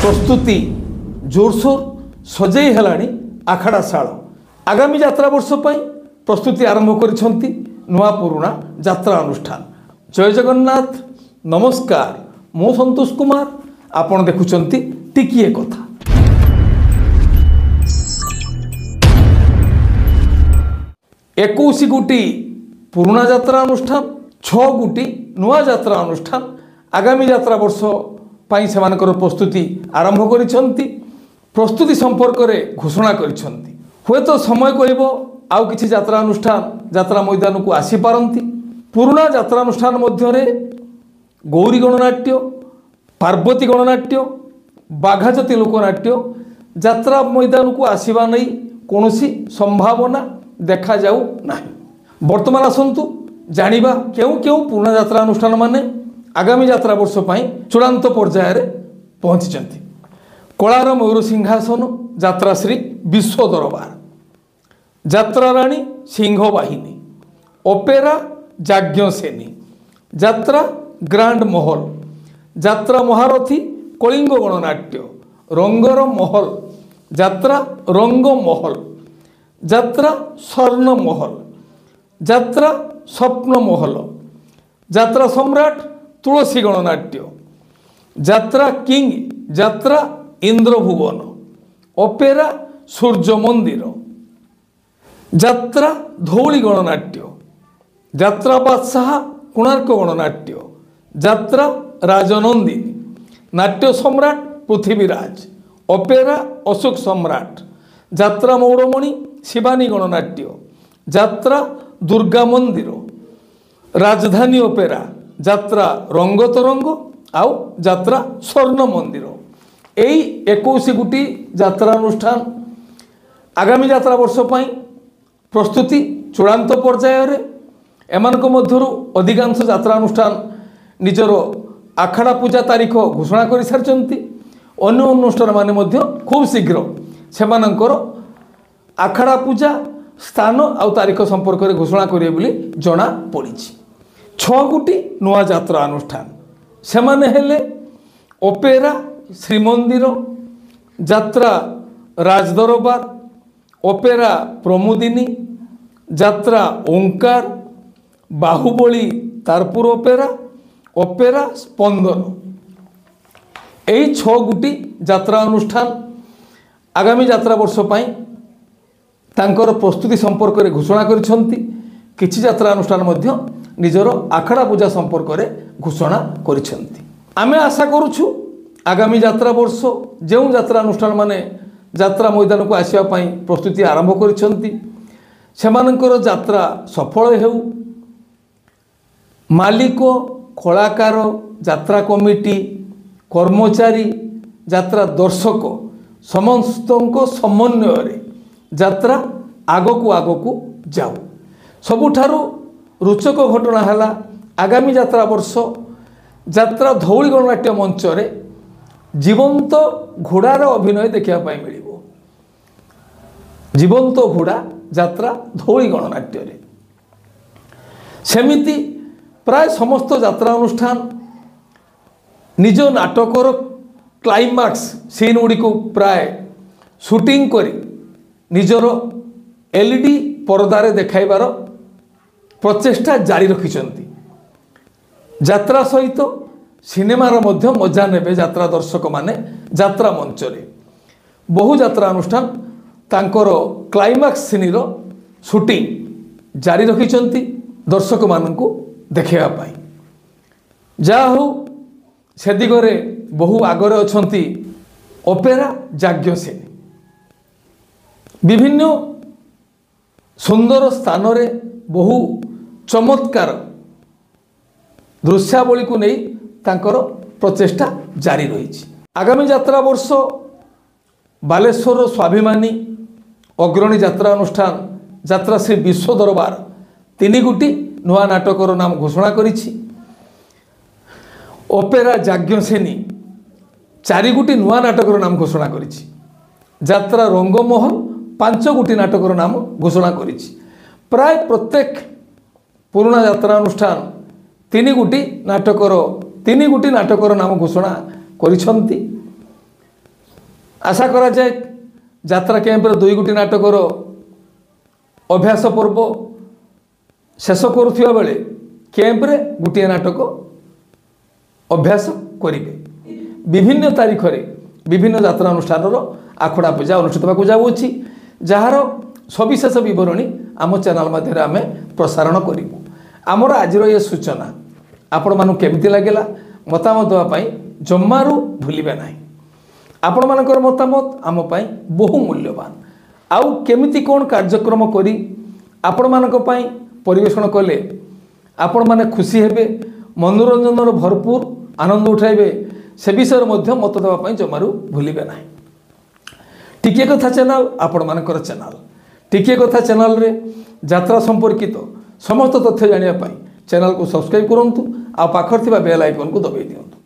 प्रस्तुति जोरसोर सजई हेलाणी आखड़ा शाल आगामी यात्रा वर्ष पर प्रस्तुति आरंभ करिसेंती नुआ पुराणा यात्रा अनुष्ठान। जय जगन्नाथ नमस्कार मु संतोष कुमार आपण देखुचंती टिकिए कथा। एकुशी गुटी पुराणा यात्रा अनुष्ठान 6 गुटी नुआ यात्रा अनुष्ठान आगामी यात्रा वर्ष पाई सेमानकर प्रस्तुति आरंभ करिसेंती। प्रस्तुति संपर्क में घोषणा करिसेंती। हुए तो समय कहबो आउ किछि यात्रा अनुष्ठान यात्रा मैदान को आसी पारंती। पुराणा यात्रा अनुष्ठान मध्य गौरी गणनाट्य, पार्वती गणनाट्य, बाघाजती लोकनाट्य यात्रा मैदान को आसवा नहीं कौनसी संभावना देखा जाऊ नाही। वर्तमान आसंतु जानिबा केउ केउ पुराणा यात्रा अनुष्ठान माने आगामी यात्रा वर्ष पाई चूड़ांत पर्याय रे पहुंची। कलार मयूर सिंहासन यात्रा श्री विश्व दरबार, यात्रा राणी सिंह बाहिनी, ओपेरा याज्ञसेनी, यात्रा ग्रांड महल, यात्रा महारथी कलिंग गणनाट्य, रंगर महल, यात्रा रंग महल, यात्रा स्वर्ण महल, यात्रा स्वप्न महल, यात्रा सम्राट तुलसी गणनाट्य, यात्रा किंग यात्रा इंद्रभुवन, ओपेरा सूर्य मंदिर, यात्रा धौली गणनाट्य, यात्रा बादशाह कोणार्क गणनाट्य, यात्रा राजनंदिनी, नाट्य सम्राट पृथ्वीराज, ओपेरा अशोक सम्राट, यात्रा मौड़मणि शिवानी गणनाट्य, यात्रा दुर्गा मंदिर, राजधानी ओपेरा, यात्रा रंग तरंग आउ यात्रा स्वर्ण मंदिर। यही 21 गुटी यात्रा अनुष्ठान आगामी यात्रा वर्ष पाई प्रस्तुति चूड़ांत पर्यायर एमानक मध्यरु अधिकांश यात्रा अनुष्ठान निजर आखड़ा पूजा तारीख घोषणा कर सारी। अन्य अनुष्ठान माने मध्य खूब शीघ्र सेमानकर आखड़ा पूजा स्थान आउ तारीख संपर्क में घोषणा करेंगे बोली जना पड़ी। 6 गुटी नुआ यात्रा अनुष्ठान सेमाने हेले ओपेरा श्रीमंदिर, यात्रा राजदरबार, ओपेरा प्रमोदिनी, यात्रा ओंकार, बाहुबली तारपुर ओपेरा, ओपेरा स्पंदन। यही 6 गुटी यात्रा अनुष्ठान आगामी यात्रा वर्ष पाई तांकर प्रस्तुति संपर्क में घोषणा करिसेंती। किछि यात्रा अनुष्ठान मध्य निजर आखड़ा पूजा संपर्क में घोषणा करिसेंती। आमे आशा करूछु आगामी यात्रा वर्ष जो यात्रा अनुष्ठान माने यात्रा मैदान को आसिया पाई प्रस्तुति आरंभ करिसेंती सेमानकर यात्रा सफल हेउ। मालिक, कलाकार, यात्रा कमिटी, कर्मचारी, यात्रा दर्शक समस्तको समन्वय यात्रा आगकू जाऊ। सबुठारु रोचक घटना है आगामी यात्रा वर्ष यात्रा धौली गणनाट्य मंच रे जीवंत घोड़ार अभिनय देखा मिल। जीवंत घोड़ा यात्रा धौली गणनाट्य रे सेमिति प्राय समस्त यात्रा अनुष्ठान निज नाटकर क्लाइमैक्स सीन गुड़ी को प्राय शूटिंग करी निजर एलईडी परदारे देखाइबार प्रचेष्टा जारी रखिछंती। यात्रा सहित सिनेमार मध्य मजा नेबे यात्रा दर्शक माने यात्रा मंच रे। बहु यात्रा अनुष्ठान तांकर क्लाइमैक्स सीनर शूटिंग जारी रखिछंती दर्शक माननकु देखैबा पाई। जा हो से दिगरे बहु आगरे अछंती ओपेरा याज्ञसेनी। विभिन्न सुंदर स्थान रे बहु चमत्कार दृश्यावली को नहीं तांकर प्रचेष्टा जारी रही। आगामी यात्रा वर्ष बालेश्वर स्वाभिमानी अग्रणी यात्रा अनुष्ठान यात्रा श्री विश्व दरबार 3 गुटी नुआ नाटकर नाम घोषणा करिछि। ओपेरा याज्ञसेनी 4 गुटी नुआ नाटकर नाम घोषणा करिछि। यात्रा रंगमहल 5 गुटी नाटकर नाम घोषणा करिछि। प्राय प्रत्येक पुराणा यात्रा अनुष्ठान 3 गुटी नाटकर नाम घोषणा करिछंती। आशा करा जाए यात्रा कैंपर 2 गोटी नाटकर अभ्यास पर्व शेष करुवा बेले कैंप्रे गोटे नाटक अभ्यास करेंगे। विभिन्न तारीख रे विभिन्न यात्रा अनुष्ठान आखड़ा पूजा अनुष्ठित होगा जाऊँगी जार सविशेष बरणी आम चैनल मध्य आम प्रसारण करूँ। आमर आज ये सूचना आपण मानक केमिति लागला मतामत देवाई जमारू भूलिबे ना। आपण मानकर मतामत आम पाई बहु मूल्यवान। आउ केमिति कौन कार्यक्रम करी आपण मानक पाई परिवेषण कले आपण माने खुशी हेबे मनोरंजन भरपूर आनंद उठाइबे से विषय मध्य मत देवाई जमारू भूलिबे ना। टिके कथा चैनल आपण मानकर चैनल टिके कथा चैनल रे यात्रा संपर्कित समस्त तथ्य जानिया पाई चैनल को सब्सक्राइब करंतु आ पाखर थिबा बेल आइकन को दबाई दियंतु।